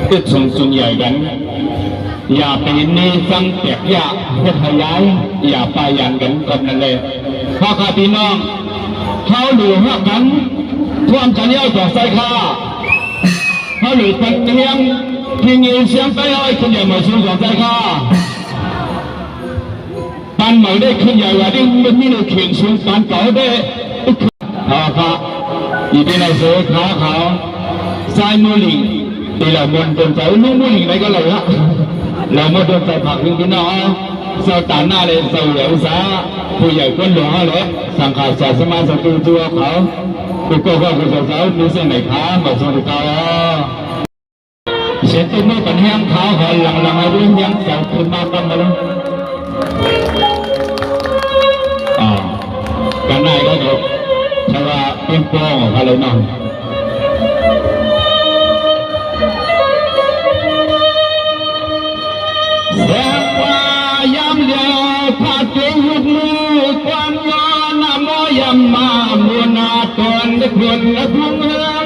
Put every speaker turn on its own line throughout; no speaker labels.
ก็ส่งใหญ่กันอย่าไปนี่ฟังแตกยากเฮ็ดให้ย้ายอย่าไปยันกันกับนั่นเลยพ่อข้าพี่น้องเขาหลู่ฮักกันท่วมกันเย้าจากใส่ข้าเขาหลู่กันเทียงที่เงี้ยเสียงไปอ้อยขึ้นใหญ่มาชูจากใส่ข้าปันเหมาได้ขึ้นใหญ่ว่าดิ้งมันมีหนูเขียนสูงปันเก่าได้พ่อข้าอีเป็นไอ้โซ่ขาเขาสายมือหลิงตีละมนจนใจลุ่มมือหลิงไหนก็เลยละเรามาโดนใส่ผักพี่น้องเสาตาหน้าเลยเสาเหลวซาผู้ใหญ่คนหลวงเลยสังขารศาสนาสกุลตัวเขาผู้ก่อก็ผู้สาวมีเส้นไหนขามาส่งถึงเขาเส้นตุ้มมือปันแห้งเขาหอยหลังให้เรื่องยังเสาขึ้นมาตั้งมาแล้วกันได้ก็ถูกใช่ว่าเป็นโป้งอะไรน้องแสงว่ายามเดียวพาเจ้าหุบมือความย้อนน้ำมอยำมามัวนาตอนเด็กคนและทุ่งเมือง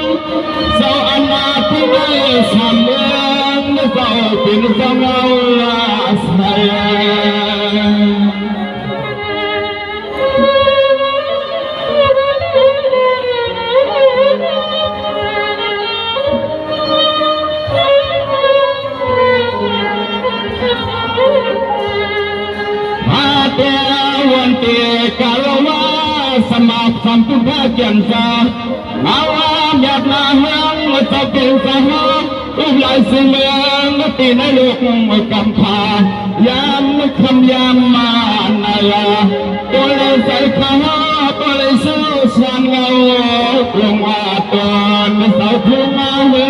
เสาอันนาที่ได้สามเมืองเสาเป็นเสาเงาลาใสวันเตกาลวาสมาสัมพุทธเกียรติาอาวามอยากนาเฮืองมาจะเป็นสหายอุบลายสิ่งเมืองตีในโลกกำพายามคำยามมานาลาตัวเลยใส่ขาตัวเลยสู้สันเงาลงว่าตอนเสาทุ่งมาเฮื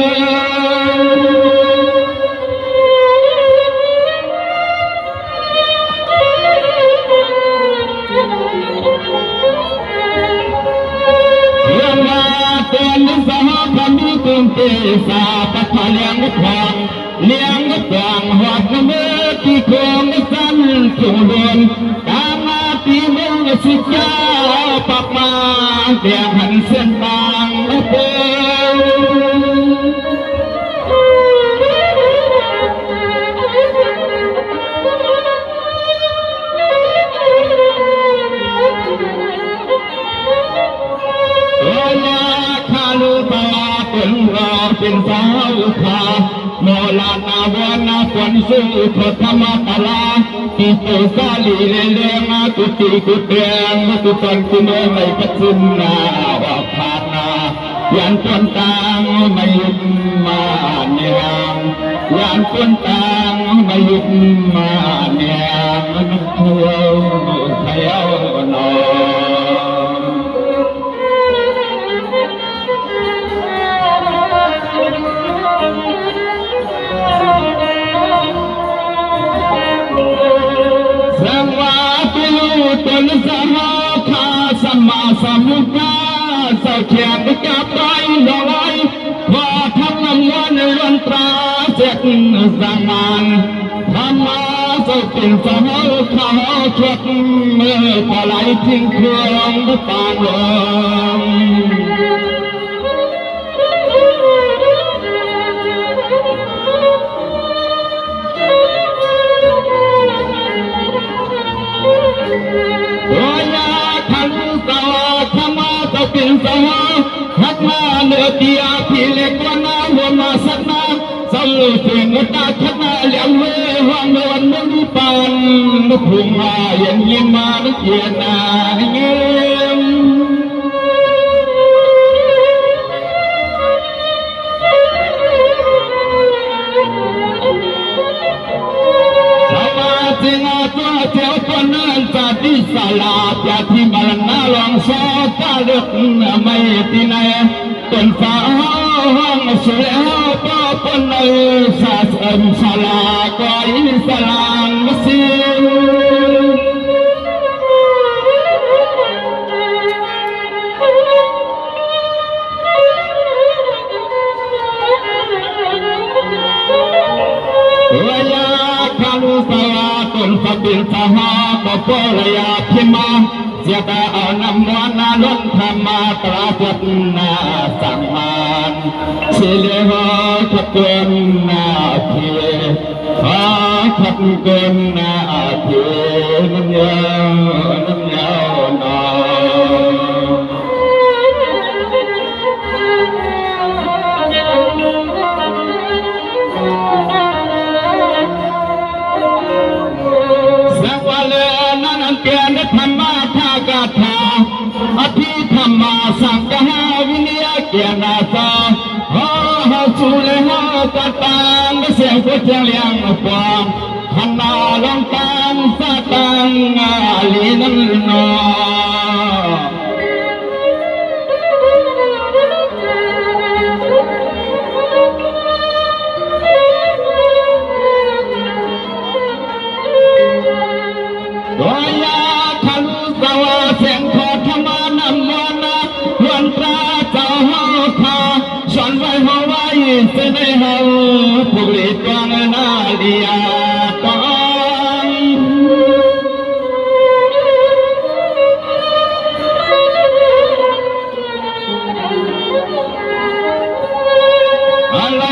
เตสาปัทเลี้ยงกวางเลี้ยงกวางหอดเมื่อที่โคงสั้นจุดนกามาตีเมืองสุดยาปักมาเดียหันเส้นบางเปิเป็นสาวขาโมลานาวันนาควันสู้ทศมาตลาติโตสาลีเลเลมาตุติกุเตียงตุตันกุโนไม่ปัจจุนาว่าพานายันต้นตางไม่ยุบมาเนียงยันต้นตางไม่ยุบมาเนียงนุเที่ยวเที่ยวนอสมุกาเสาเขียนกับไปดอกไม้พอทำน้ำวันวันตราเสร็จสังมันทำมาเสาเป็นสมุกเขาชดเมื่อปลายทิ้งเครื่องปานลมเป็นสาวฮักมาเนื้อเดียพี่เล็กวันน้ำหัวมาสักน้ำสลุดถึงตาชักมาเลี้ยงเวห้องนอนไม่รู้ปานนกหุ่งมาเย็นยิ้มมานึกเย็นนาเงียบสาวเสียงตัวเจ้าคนนั้นจะที่สลาจะที่มาลาลองสอตาเลือกไม่ที่ไหนต้นฟ้าห้องสวยป้าปนสาสมสลาก็อิสลามมุสลิมเวลาขาลูสวาต้น สบินสหาปปรยาพิมาเสียตาเอานำมวลนาล้นธรรมาตราพุทนาสังมานสิเลหะขับเกินนาเพียขับเกินนาเพียน้ำยาวหนอเกียรติธรรมะทากาถาอภิธรรมาสังฆาวินิยเกียรติสาหาสุเลหะกตังเสียงพุทธเลี้ยงฟองขันนาลงตังสตังลีนันนอเสนหาผู้เลี้ยงนาเดียตังอะไร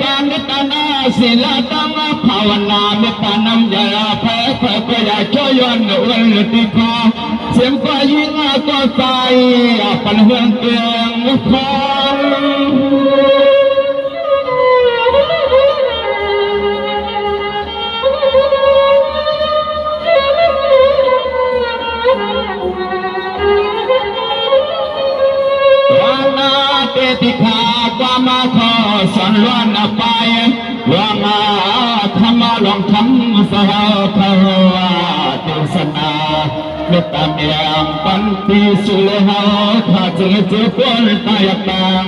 การตนาศิลตังภาวนาเมตตานำยาแพ้ก็อยากช่วยยันวันติภาเสียงฟ้ายิงก็ใส่ปันเฮือนเตียงคอนติภาความมาขอสอนล้วนไปว่ามาธรรมะลองทำสหภาวะเทศนาเมตตาเมียงปันติสุเลหะข้าจึงจะพ้นตายตัง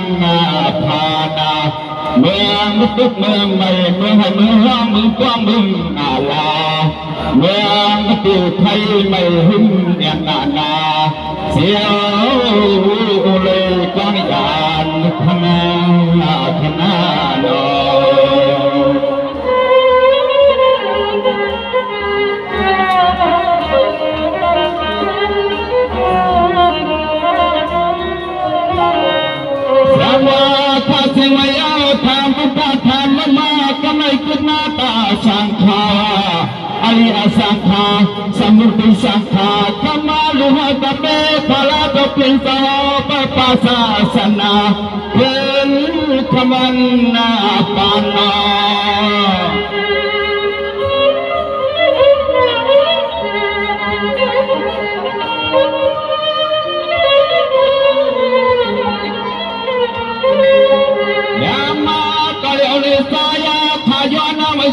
ภานาเมืองทุกเมืองใหม่เมืองให้เมืองเมืองกว้างเมืองอาลาเมืองตู่ไทยไม่หุ่นอย่างนาเสียวเลยกองยานคณะดอสวาทาสิมายาธรรมพุทธธรรมมาก็ไม่คิดหน้าตาสังขาอริยสังขาสมุติสังขาธรรมาลุหะตะเปพลาตปินสาปปัสสนาเป็นธรรมนาปานา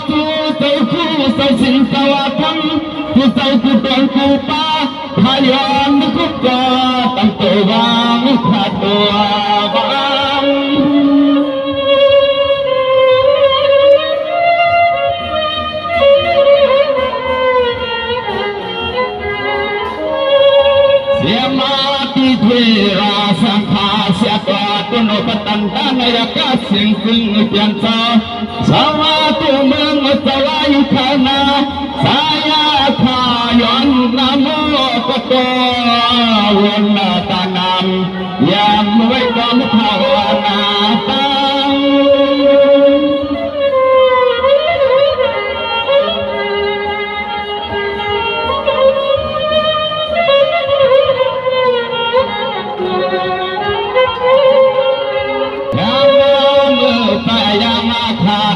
สู่เจ้าคู่เจ้าสิงสวัสดิ์ผู้เจ้าผู้ตนผู้ป้าพายอนคุกกอตั้งตัววางขาดตัววางเสียมาที่เทราสังขาเสียกว่าตุนปตันตานายกาสิงซึ่งเพียงเจ้าสวัสดิ์เมืองสลายขณะสายาขายอนนามกโตวันตานามยามไว้กองภาวนาตัง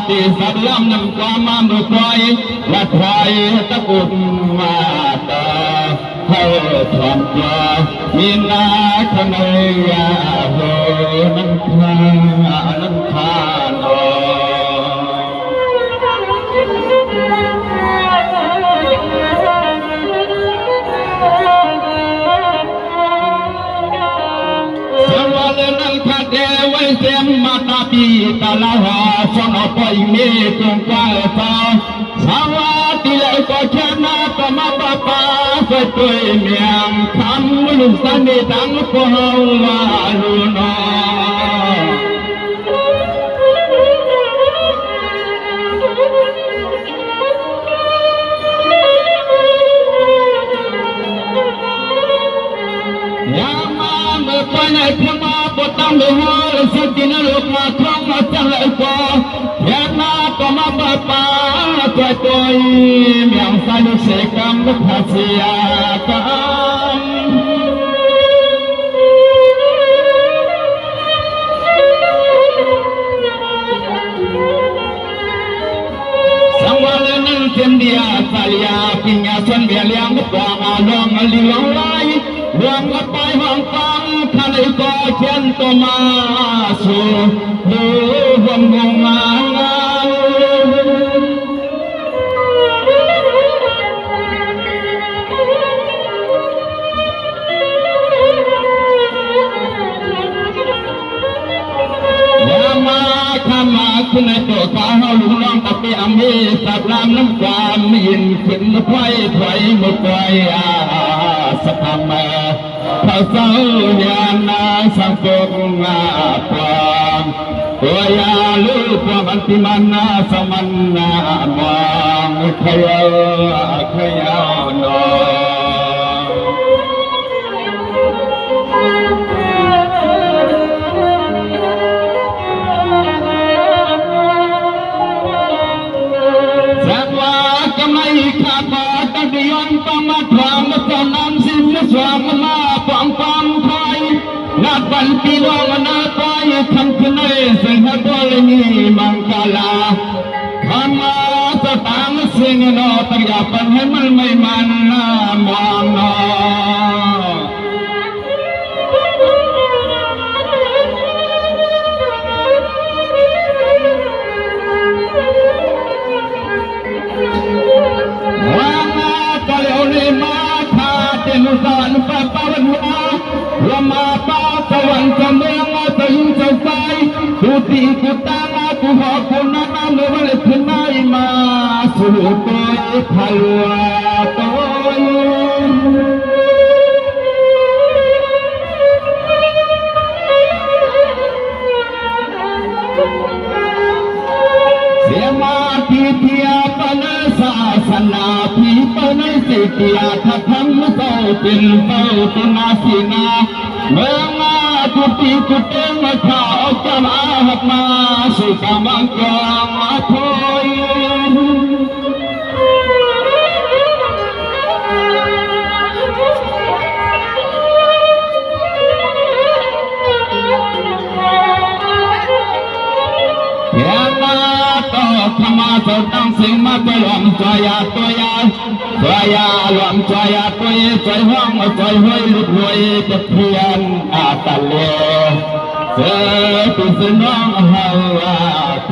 ติสัตย์ล้ำนำความมาเมื่อคอยและคอยตะกุ่มมาตาให้ทอนยามีนาขนยาโหน้ำคานอเสียมมาตาปีตาลาหาสนอปอยเมตงกาตาสวัสดีเลยก็ชนะก็มาปะปาสะตุยเมียงคำลุสันนิตังโกวาลุนอ สิทธินรกมาครองมาจังเลยก็แย่นาก็มาบาปาตัวตัวเมียงสายเสกรรมภาษีกันสังวรนันเทียนเดียสาลียาปิญญาชนเบียเลี้ยงกวางลองลีลองไล่รวมกันไปห้องฟังทะเลก็เช่นตัวมาสู่ดูวงงานคุณในตัวข้าลุงน้องตะเกียมมีสับลามน้ำความยินขึ้นไฟไฟหมดไปสักคำเขาเศร้าญาณสังคมปลอมตัวยาลูกความอันติมันสมันมองขยานอข้าพอตัดย้อนต้องมาทวงมาสนามสิ้นสวงมาฟังฟังไทยนัดวันปีวงนาไทยทำขึ้นในสิ่งที่บริมีมังกลาทำมาสตางค์สิ่งนอตั้งอย่าปันให้มันไม่มันมองนอมุสานปะปะวันวาลมาปาสวรรค์เมืองตะยุงเจ้าไฟสุติกุตากุหอกุนานาเมื่อวันเล็กนายมาสู่ตัวพะลัวตัวเสียมาที่เทียปนศาสนาที่ปนสิทธิอาทัพมุสเป็นเฝ้าตนาสีนาเมืองมาทุติกุเตงข้าจะมาหักมาสุขมังกรมาทอยธรรมะสตังสิงมาตัวหลวงจอยาตัวยาหลวงจอยาตัวใจห้องใจห้อยลุดรวยจะเพียนอาตะเลเสือตุสน้องเฮา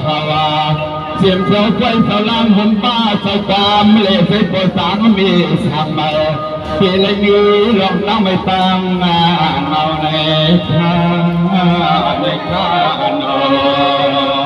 ขวาเสียมเสาไฟเสาลามหุ่นป้าเสากามเล่เสปสางมีสามเปีเลยมีหลอกน้องไม่ตั้งเอาในข้านอน